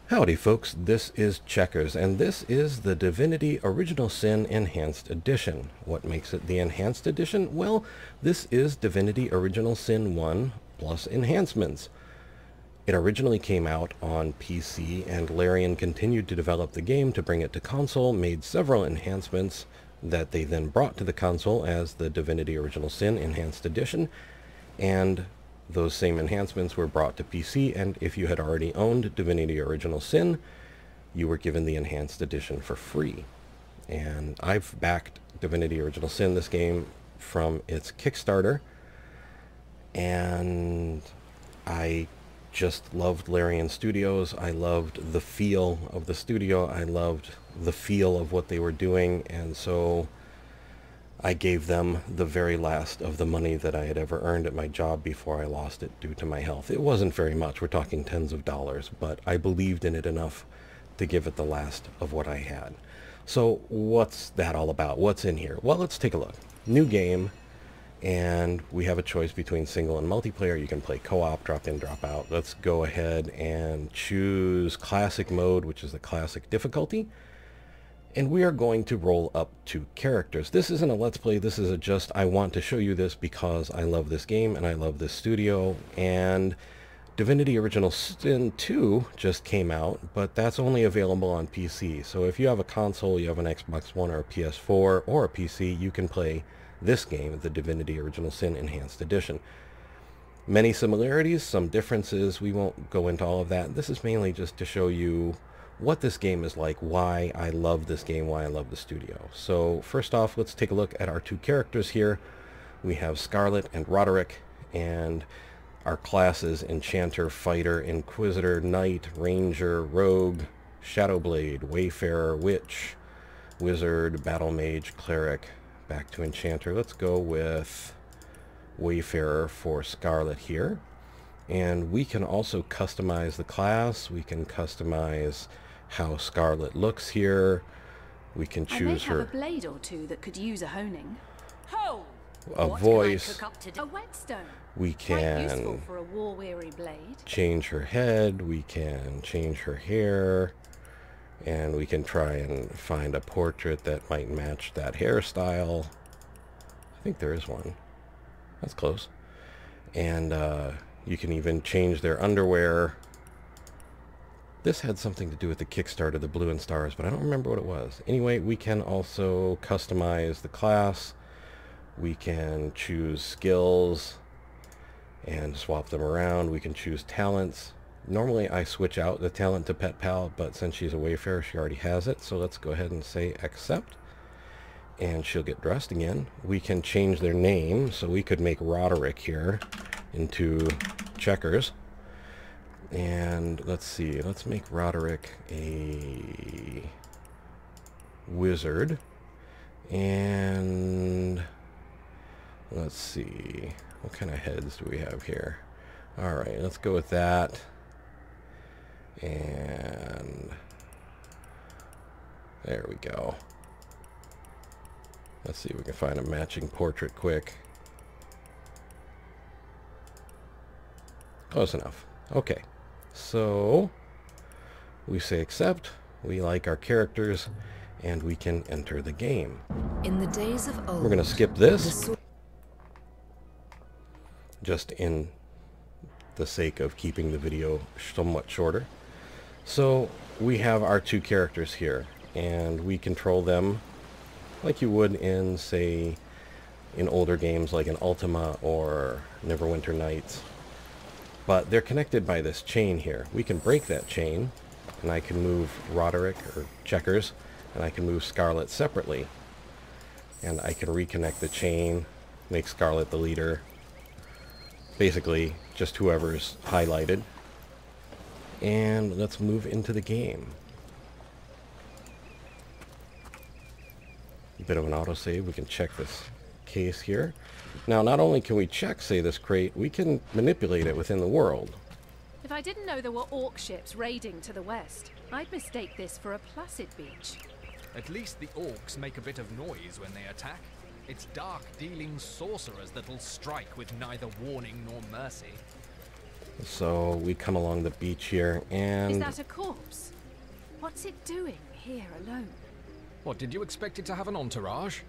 Howdy folks, this is Checkers, and this is the Divinity Original Sin Enhanced Edition. What makes it the Enhanced Edition? Well, this is Divinity Original Sin 1 plus enhancements. It originally came out on PC, and Larian continued to develop the game to bring it to console, made several enhancements that they then brought to the console as the Divinity Original Sin Enhanced Edition, and those same enhancements were brought to PC, and if you had already owned Divinity Original Sin, you were given the Enhanced Edition for free. And I've backed Divinity Original Sin, this game, from its Kickstarter, and I just loved Larian Studios. I loved the feel of the studio. I loved the feel of what they were doing, and so I gave them the very last of the money that I had ever earned at my job before I lost it due to my health. It wasn't very much, we're talking tens of dollars, but I believed in it enough to give it the last of what I had. So what's that all about? What's in here? Well, let's take a look. New game, and we have a choice between single and multiplayer. You can play co-op, drop in, drop out. Let's go ahead and choose classic mode, which is the classic difficulty. And we are going to roll up 2 characters. This isn't a Let's Play, this is just I want to show you this because I love this game and I love this studio. And Divinity Original Sin 2 just came out, but that's only available on PC. So if you have a console, you have an Xbox One or a PS4 or a PC, you can play this game, the Divinity Original Sin Enhanced Edition. Many similarities, some differences. We won't go into all of that. This is mainly just to show you what this game is like, why I love this game, why I love the studio. So first off, let's take a look at our 2 characters here. We have Scarlet and Roderick, and our classes: Enchanter, Fighter, Inquisitor, Knight, Ranger, Rogue, Shadowblade, Wayfarer, Witch, Wizard, Battle Mage, Cleric. Back to Enchanter. Let's go with Wayfarer for Scarlet here. And we can also customize the class. We can customize how Scarlet looks here. We can choose her. I may have a blade or two that could use a honing. Ho! A voice. A whetstone. We Quite useful can for a war-weary blade. change her head. We can change her hair. And we can try and find a portrait that might match that hairstyle. I think there is one. That's close. And you can even change their underwear. This had something to do with the Kickstarter, the Blue and Stars, but I don't remember what it was. Anyway, we can also customize the class. We can choose skills and swap them around. We can choose talents. Normally I switch out the talent to Pet Pal, but since she's a Wayfarer, she already has it. So let's go ahead and say accept. And she'll get dressed again. We can change their name, so we could make Roderick here into Checkers. And let's see, let's make Roderick a wizard. And let's see, what kind of heads do we have here? Alright, let's go with that. And there we go. Let's see if we can find a matching portrait quick. Close enough. Okay, so we say accept, we like our characters, and we can enter the game. In the days of old, we're going to skip this, just in the sake of keeping the video somewhat shorter. So we have our 2 characters here, and we control them like you would in, say, in older games like in Ultima or Neverwinter Nights. But they're connected by this chain here. We can break that chain, and I can move Roderick, or Checkers, and I can move Scarlet separately. And I can reconnect the chain, make Scarlet the leader. Basically, just whoever's highlighted. And let's move into the game. A bit of an autosave. We can check this case here. Now, not only can we check, say, this crate, we can manipulate it within the world. If I didn't know there were orc ships raiding to the west, I'd mistake this for a placid beach. At least the orcs make a bit of noise when they attack. It's dark-dealing sorcerers that'll strike with neither warning nor mercy. So we come along the beach here, and... Is that a corpse? What's it doing here alone? What, did you expect it to have an entourage?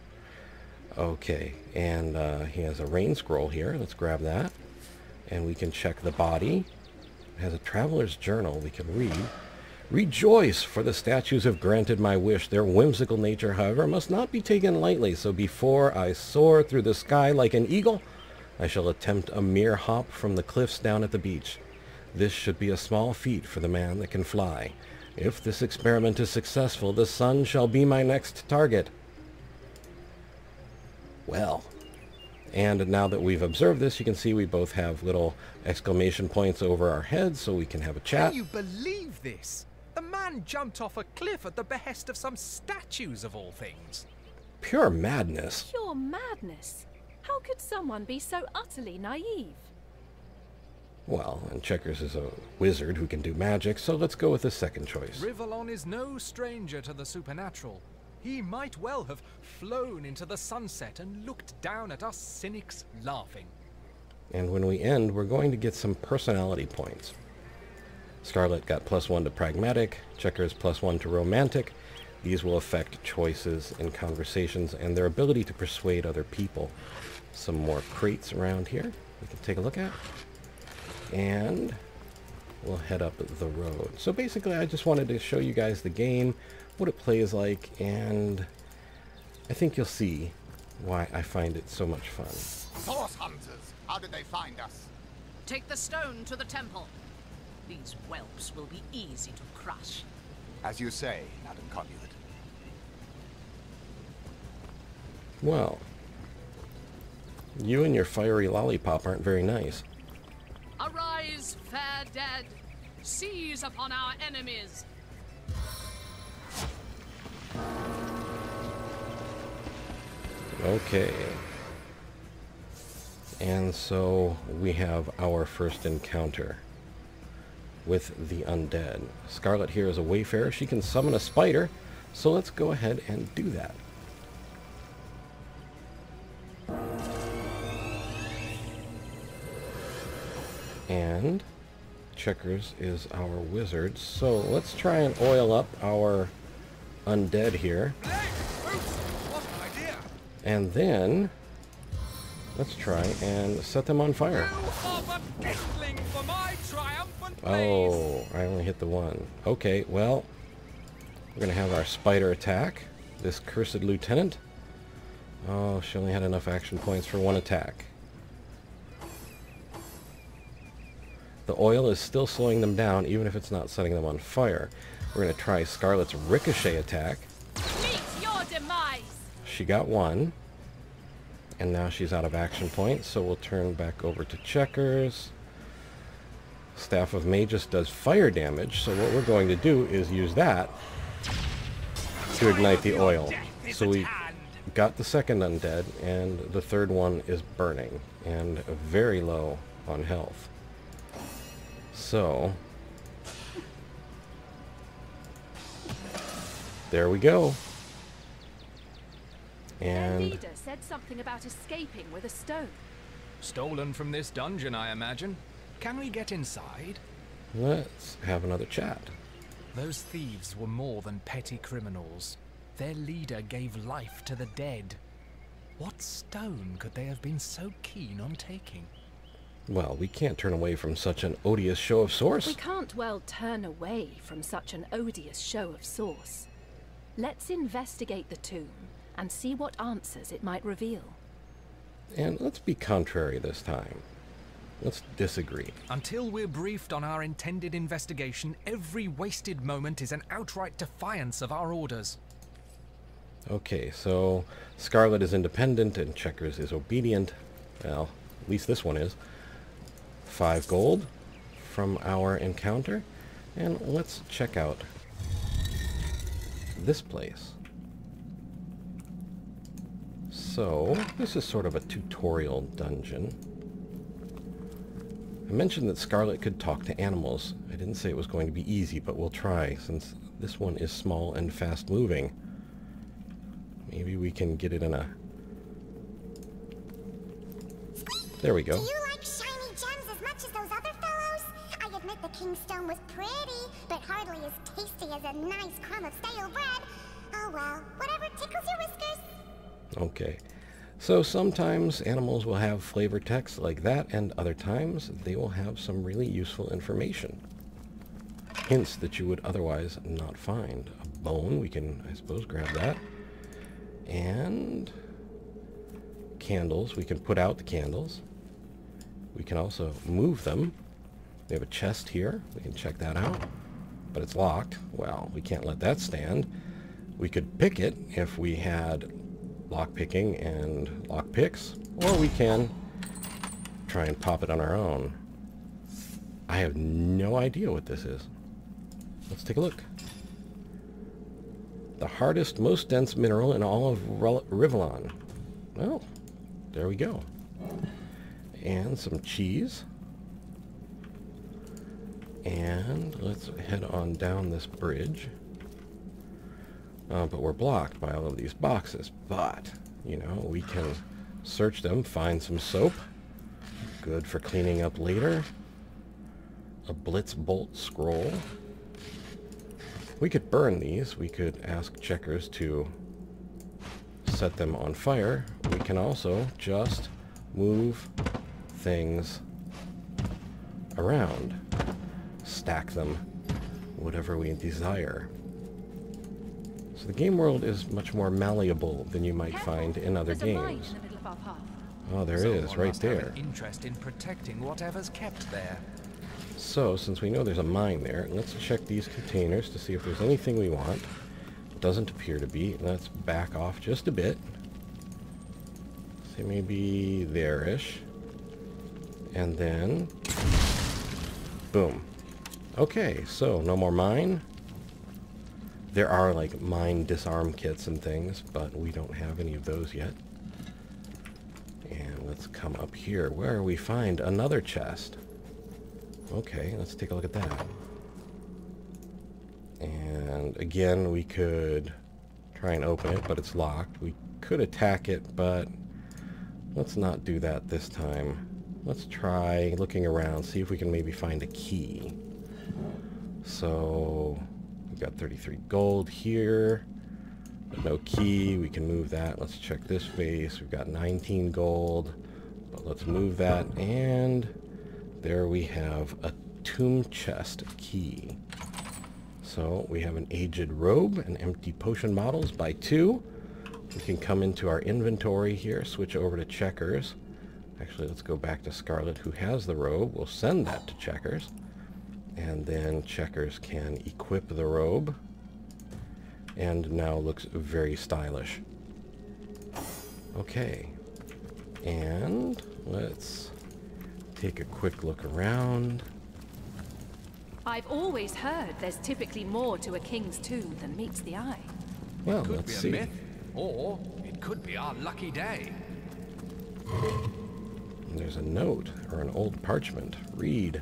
Okay, and he has a rain scroll here. Let's grab that. And we can check the body. It has a traveler's journal we can read. Rejoice, for the statues have granted my wish. Their whimsical nature, however, must not be taken lightly. So before I soar through the sky like an eagle, I shall attempt a mere hop from the cliffs down at the beach. This should be a small feat for the man that can fly. If this experiment is successful, the sun shall be my next target. Well, and now that we've observed this, you can see we both have little exclamation points over our heads, so we can have a chat. Can you believe this? The man jumped off a cliff at the behest of some statues, of all things. Pure madness. Pure madness. How could someone be so utterly naive? Well, and Checkers is a wizard who can do magic, so let's go with the second choice. Rivallon is no stranger to the supernatural. He might well have flown into the sunset and looked down at us cynics laughing. And when we end, we're going to get some personality points. Scarlet got +1 to pragmatic, Checkers +1 to romantic. These will affect choices in conversations and their ability to persuade other people. Some more crates around here we can take a look at. And we'll head up the road. So basically I just wanted to show you guys the game, what it plays like, and I think you'll see why I find it so much fun. Source hunters, how did they find us? Take the stone to the temple. These whelps will be easy to crush. As you say, Madam Conduit. Well, you and your fiery lollipop aren't very nice. Arise, fair dead. Seize upon our enemies. Okay. And so we have our first encounter with the undead. Scarlet here is a wayfarer. She can summon a spider, so let's go ahead and do that. And Checkers is our wizard, so let's try and oil up our undead here. What an idea! And then let's try and set them on fire. You are but kindling for my triumphant blaze. Oh, I only hit the one. Okay, well, we're going to have our spider attack. This cursed lieutenant. Oh, she only had enough action points for one attack. The oil is still slowing them down, even if it's not setting them on fire. We're going to try Scarlet's ricochet attack. Meet your demise! She got one. And now she's out of action points, so we'll turn back over to Checkers. Staff of Magus does fire damage, so what we're going to do is use that to ignite the oil. So we got the second undead, and the third one is burning, and very low on health. So, there we go. Their And leader said something about escaping with a stone. Stolen from this dungeon, I imagine. Can we get inside? let's have another chat. Those thieves were more than petty criminals. Their leader gave life to the dead. What stone could they have been so keen on taking? Well, we can't turn away from such an odious show of We source. can't well turn away from such an odious show of source. Let's investigate the tomb and see what answers it might reveal. And let's be contrary this time. Let's disagree. Until we're briefed on our intended investigation, every wasted moment is an outright defiance of our orders. Okay, so Scarlet is independent and Checkers is obedient. Well, at least this one is. 5 gold from our encounter. And let's check out this place. So, this is sort of a tutorial dungeon. I mentioned that Scarlet could talk to animals. I didn't say it was going to be easy, but we'll try, since this one is small and fast-moving. Maybe we can get it in a... There we go. Do you like shiny gems as much as those other fellows? that the king's stone was pretty, but hardly as tasty as a nice crumb of stale bread. Oh well, whatever tickles your whiskers. Okay. So sometimes animals will have flavor text like that, and other times they will have some really useful information. Hints that you would otherwise not find. A bone, we can, I suppose, grab that. And candles, we can put out the candles. We can also move them. We have a chest here, we can check that out. But it's locked. Well, we can't let that stand. We could pick it if we had lockpicking and lockpicks, or we can try and pop it on our own. I have no idea what this is. Let's take a look. The hardest, most dense mineral in all of Rivellon. Well, there we go. And some cheese. And let's head on down this bridge. But we're blocked by all of these boxes. But, you know, we can search them, find some soap. Good for cleaning up later. A Blitz Bolt scroll. We could burn these. We could ask checkers to set them on fire. We can also just move things around. Stack them, whatever we desire. So the game world is much more malleable than you might find in other games. Oh, there is, right there. Interest in protecting whatever's kept there. So, since we know there's a mine there, let's check these containers to see if there's anything we want. Doesn't appear to be. Let's back off just a bit. Say maybe there-ish. And then, boom. Okay, so no more mine. There are like mine disarm kits and things, but we don't have any of those yet. And let's come up here where we find another chest. Okay, let's take a look at that. And again, we could try and open it, but it's locked. We could attack it, but let's not do that this time. Let's try looking around, see if we can maybe find a key. So we've got 33 gold here, but no key. We can move that. Let's check this vase. We've got 19 gold, but let's move that. And there we have a tomb chest key. So we have an aged robe and empty potion bottles by 2. We can come into our inventory here, switch over to checkers. Actually, let's go back to Scarlet, who has the robe. We'll send that to checkers. And then checkers can equip the robe. And now looks very stylish. Okay. And let's take a quick look around. I've always heard there's typically more to a king's tomb than meets the eye. Well, Could let's be a see. myth, or it could be our lucky day. There's a note, or an old parchment. Read.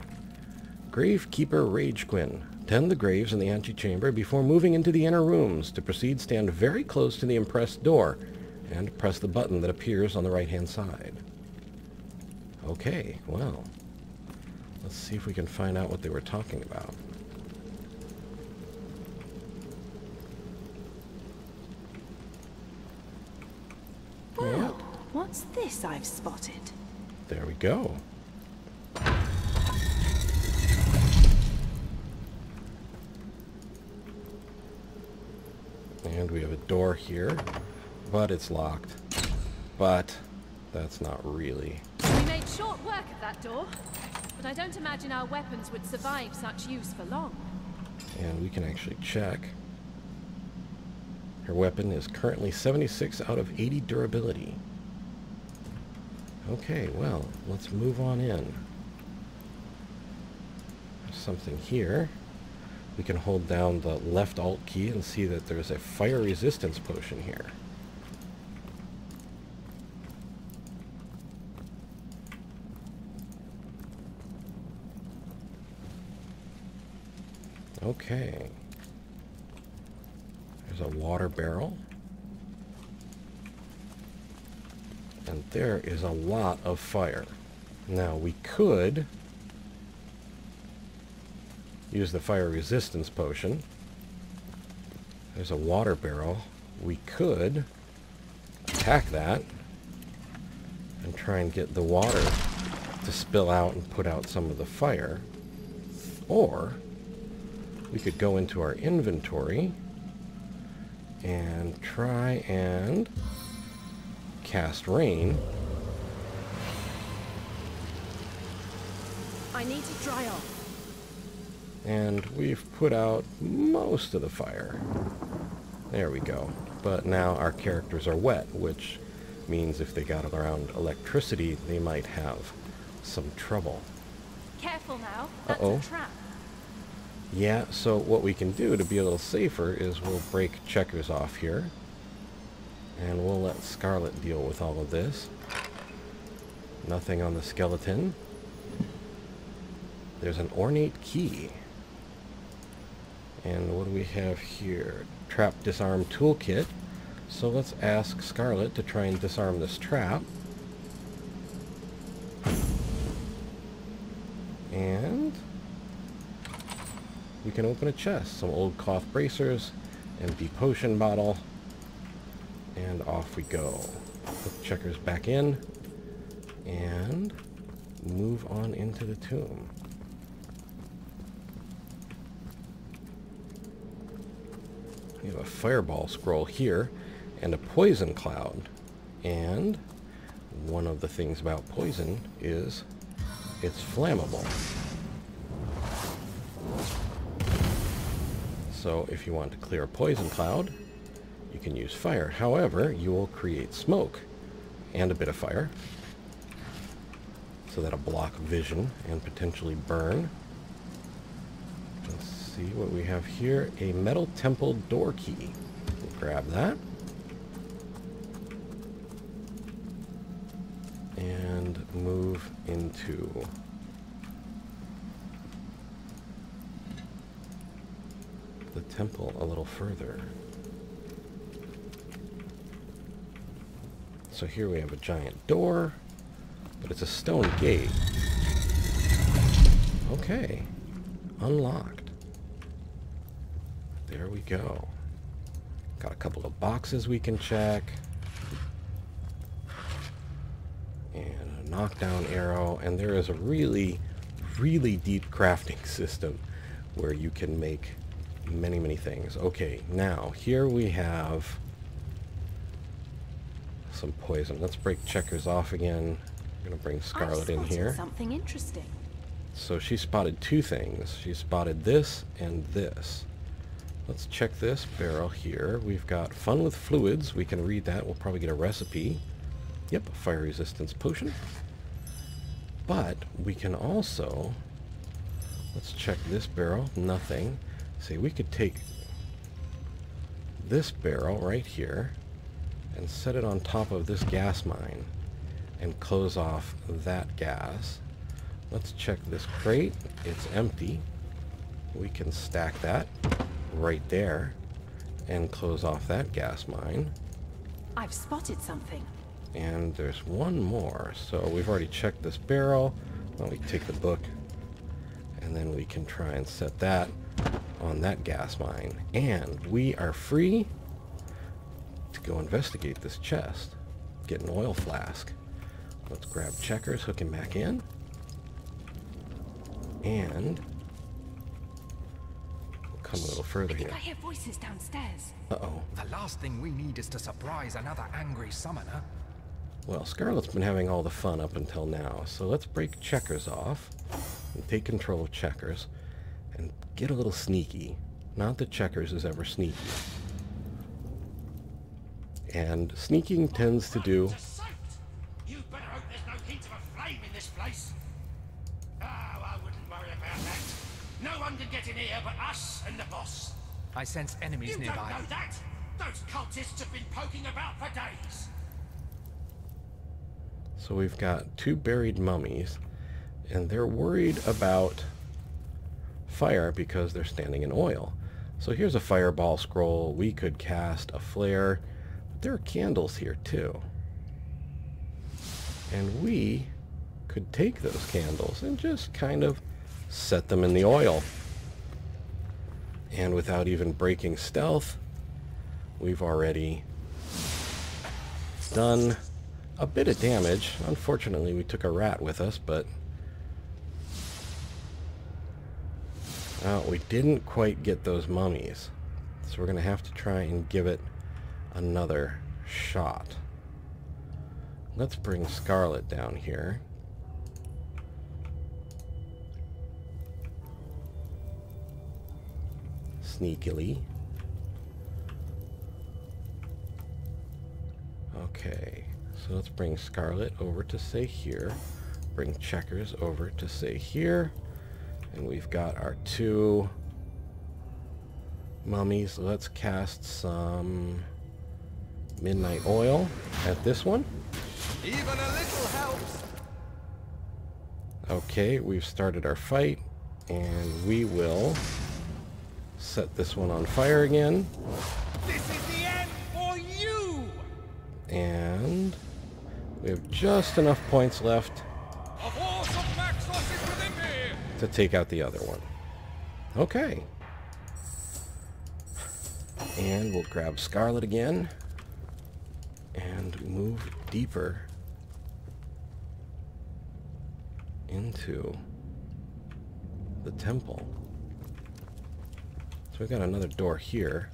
Gravekeeper Ragequin. Tend the graves in the antechamber before moving into the inner rooms. To proceed, stand very close to the impressed door, and press the button that appears on the right-hand side. Okay, well, let's see if we can find out what they were talking about. Well, what's this I've spotted? There we go. And we have a door here, but it's locked. But that's not really. We made short work of that door, but I don't imagine our weapons would survive such use for long. And we can actually check. Her weapon is currently 76 out of 80 durability. Okay, well, let's move on in. There's something here. We can hold down the left alt key and see that there's a fire resistance potion here. Okay. There's a water barrel. And there is a lot of fire. Now we could use the fire resistance potion. There's a water barrel. We could attack that and try and get the water to spill out and put out some of the fire. Or we could go into our inventory and try and cast rain. I need to dry off. And we've put out most of the fire. There we go. But now our characters are wet, which means if they got around electricity, they might have some trouble. Careful now. That's Uh-oh. a trap. Yeah, so what we can do to be a little safer is we'll break Checkers off here. And we'll let Scarlet deal with all of this. Nothing on the skeleton. There's an Ornate Key. And what do we have here? Trap Disarm Toolkit. So let's ask Scarlet to try and disarm this trap. And we can open a chest. Some old cloth bracers, empty potion bottle, and off we go. Put Checkers back in and move on into the tomb. We have a fireball scroll here and a poison cloud. And one of the things about poison is it's flammable. So if you want to clear a poison cloud, you can use fire. However, you will create smoke and a bit of fire. So that'll block vision and potentially burn. Let's see what we have here. A metal temple door key. We'll grab that. And move into the temple a little further. So here we have a giant door, but it's a stone gate. Okay, unlocked. There we go. Got a couple of boxes we can check. And a knockdown arrow, and there is a really, really deep crafting system where you can make many, many things. Okay, now here we have some poison. Let's break Checkers off again. I'm gonna bring Scarlet in here. Something interesting. So she spotted two things. She spotted this and this. Let's check this barrel here. We've got Fun with Fluids. We can read that. We'll probably get a recipe. Yep, fire resistance potion. But we can also, let's check this barrel. Nothing. See, we could take this barrel right here and set it on top of this gas mine and close off that gas. Let's check this crate. It's empty. We can stack that right there and close off that gas mine. I've spotted something. And there's one more. So we've already checked this barrel. Well, we take the book and then we can try and set that on that gas mine. And we are free to go investigate this chest. Get an oil flask. Let's grab Checkers, hook him back in. And we'll come a little further I think here. I hear voices downstairs. Uh-oh. The last thing we need is to surprise another angry summoner. Well, Scarlet's been having all the fun up until now, so let's break Checkers off and take control of Checkers and get a little sneaky. Not that Checkers is ever sneaky. And sneaking tends to do... You better hope there's no hint of a flame in this place. Oh, I wouldn't worry about that. No one can get in here but us and the boss. I sense enemies You nearby. don't know that. Those cultists have been poking about for days. So we've got two buried mummies, and they're worried about fire because they're standing in oil. So here's a fireball scroll. We could cast a flare. But there are candles here too. And we could take those candles and just kind of set them in the oil. And without even breaking stealth, we've already done a bit of damage. Unfortunately, we took a rat with us, but we didn't quite get those mummies. So we're going to have to try and give it another shot. Let's bring Scarlet down here. Sneakily. Okay, so let's bring Scarlet over to say here. Bring Checkers over to say here. And we've got our 2 mummies. Let's cast some Midnight Oil at this one. Even a little helps. Okay, we've started our fight, and we will set this one on fire again. This is the end for you! And we have just enough points left A force of Maxos is within me! to take out the other one. Okay. And we'll grab Scarlet again and move deeper into the temple. So we've got another door here.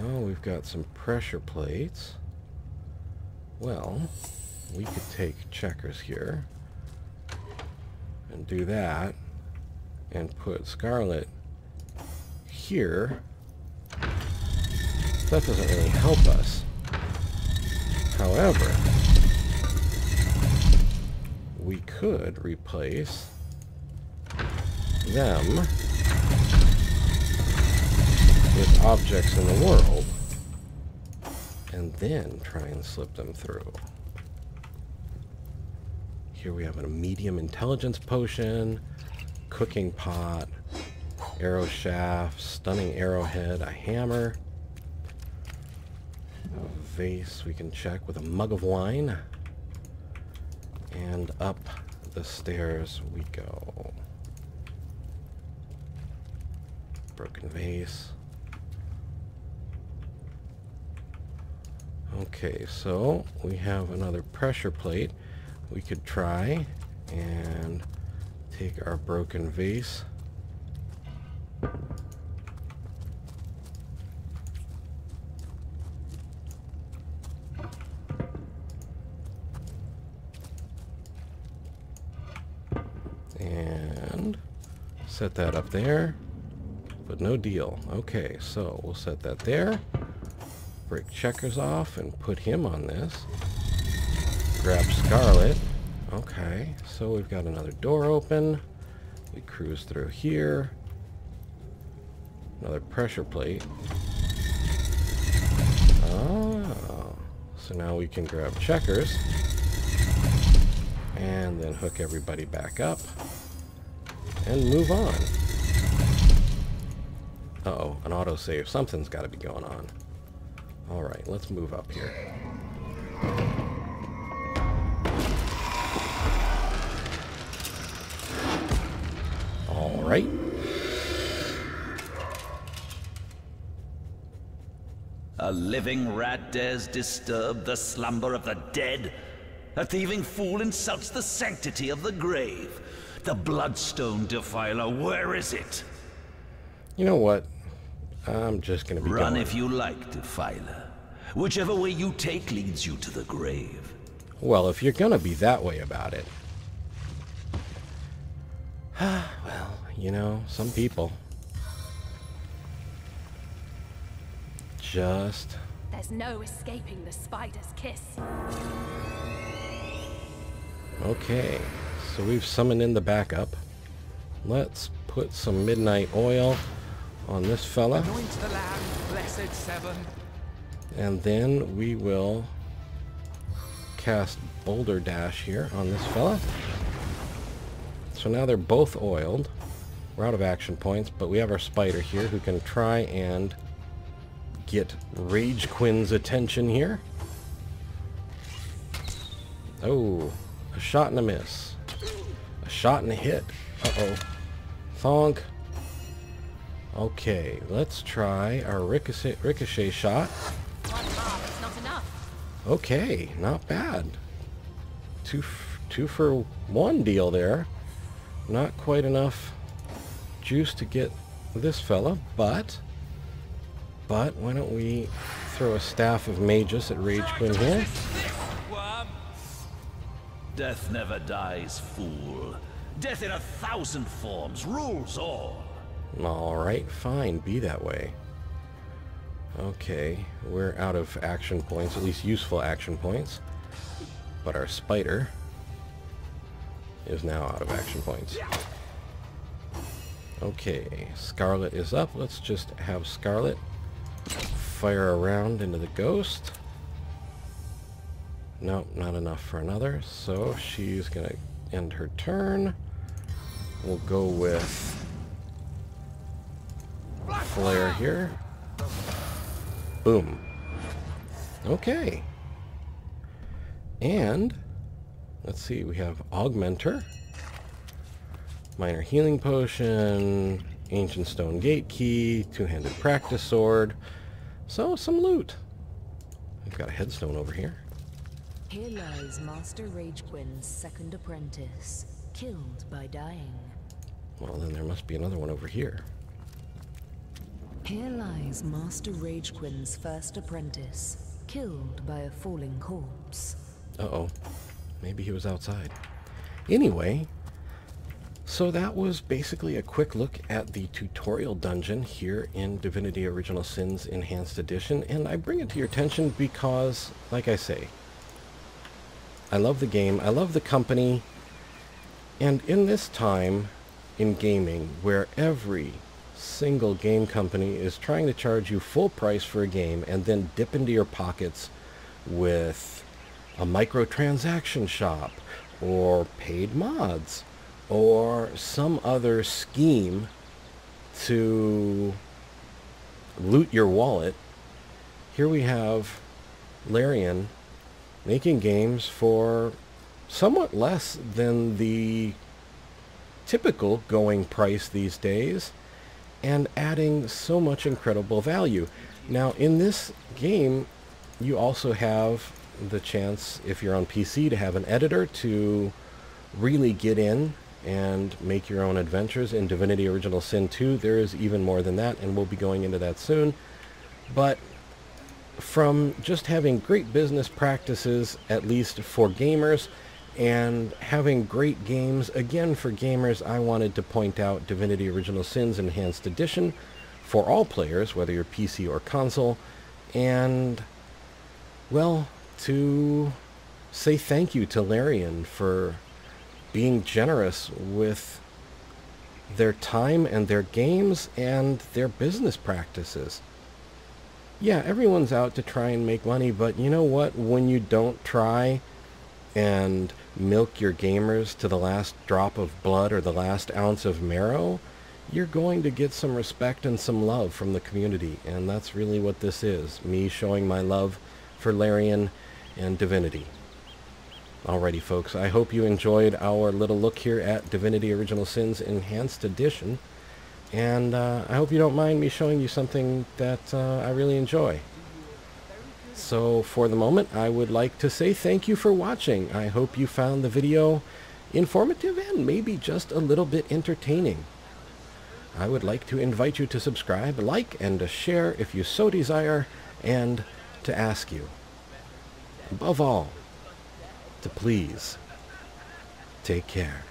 Oh, we've got some pressure plates. Well, we could take Checkers here and do that and put Scarlet here. That doesn't really help us. However, we could replace them with objects in the world and then try and slip them through. Here we have a medium intelligence potion, cooking pot, arrow shaft, stunning arrowhead, a hammer, a vase we can check with a mug of wine, and up the stairs we go. Broken vase. Okay, so we have another pressure plate. We could try and take our broken vase and set that up there, but no deal. Okay, so we'll set that there, break Checkers off and put him on this, grab Scarlet. Okay, so we've got another door open. We cruise through here, another pressure plate. Oh, so now we can grab Checkers and then hook everybody back up and move on. Uh-oh, an autosave. Something's got to be going on. Alright, let's move up here. Alright. A living rat dares disturb the slumber of the dead? A thieving fool insults the sanctity of the grave. The bloodstone defiler, where is it? You know what? I'm just gonna be Run going. if you like, defiler. Whichever way you take leads you to the grave. Well, if you're gonna be that way about it. Well, you know, some people just... There's no escaping the spider's kiss. Okay, so we've summoned in the backup. Let's put some midnight oil on this fella. Anoint the land, blessed seven. And then we will cast Boulder Dash here on this fella. So now they're both oiled. We're out of action points, but we have our spider here who can try and get Rage Quinn's attention here. Oh, a shot and a miss. A shot and a hit. Uh-oh. Thonk. Okay, let's try our ricochet shot. One half is not enough. Okay, not bad. Two for one deal there. Not quite enough juice to get this fella, but why don't we throw a staff of magus at Rage Quinn here? Death never dies, fool. Death in 1,000 forms rules all. Alright, fine, be that way. Okay, we're out of action points, at least useful action points. But our spider is now out of action points. Okay, Scarlet is up. Let's just have Scarlet fire around into the ghost. Nope, not enough for another, so she's gonna end her turn. We'll go with Flare here. Boom. Okay. And let's see, we have Augmenter, Minor Healing Potion, Ancient Stone Gate Key, Two-Handed Practice Sword. So, some loot. We've got a headstone over here. Here lies Master Rage Quinn's second apprentice, killed by dying. Well, then there must be another one over here. Here lies Master Rage Quinn's first apprentice, killed by a falling corpse. Uh-oh. Maybe he was outside. Anyway, so that was basically a quick look at the tutorial dungeon here in Divinity Original Sin's Enhanced Edition, and I bring it to your attention because, like I say, I love the game, I love the company, and in this time in gaming where every single game company is trying to charge you full price for a game and then dip into your pockets with a microtransaction shop or paid mods or some other scheme to loot your wallet, here we have Larian making games for somewhat less than the typical going price these days and adding so much incredible value. Now in this game you also have the chance, if you're on PC, to have an editor to really get in and make your own adventures. In Divinity Original Sin 2 there is even more than that, and we'll be going into that soon. But from just having great business practices, at least for gamers, and having great games, again for gamers, I wanted to point out Divinity Original Sin's Enhanced Edition for all players, whether you're PC or console, and, well, to say thank you to Larian for being generous with their time and their games and their business practices. Yeah, everyone's out to try and make money, but you know what? When you don't try and milk your gamers to the last drop of blood or the last ounce of marrow, you're going to get some respect and some love from the community, and that's really what this is, me showing my love for Larian and Divinity. Alrighty folks, I hope you enjoyed our little look here at Divinity Original Sin's Enhanced Edition, and I hope you don't mind me showing you something that I really enjoy. So for the moment, I would like to say thank you for watching. I hope you found the video informative and maybe just a little bit entertaining. I would like to invite you to subscribe, like, and to share if you so desire, and to ask you, above all, to please take care.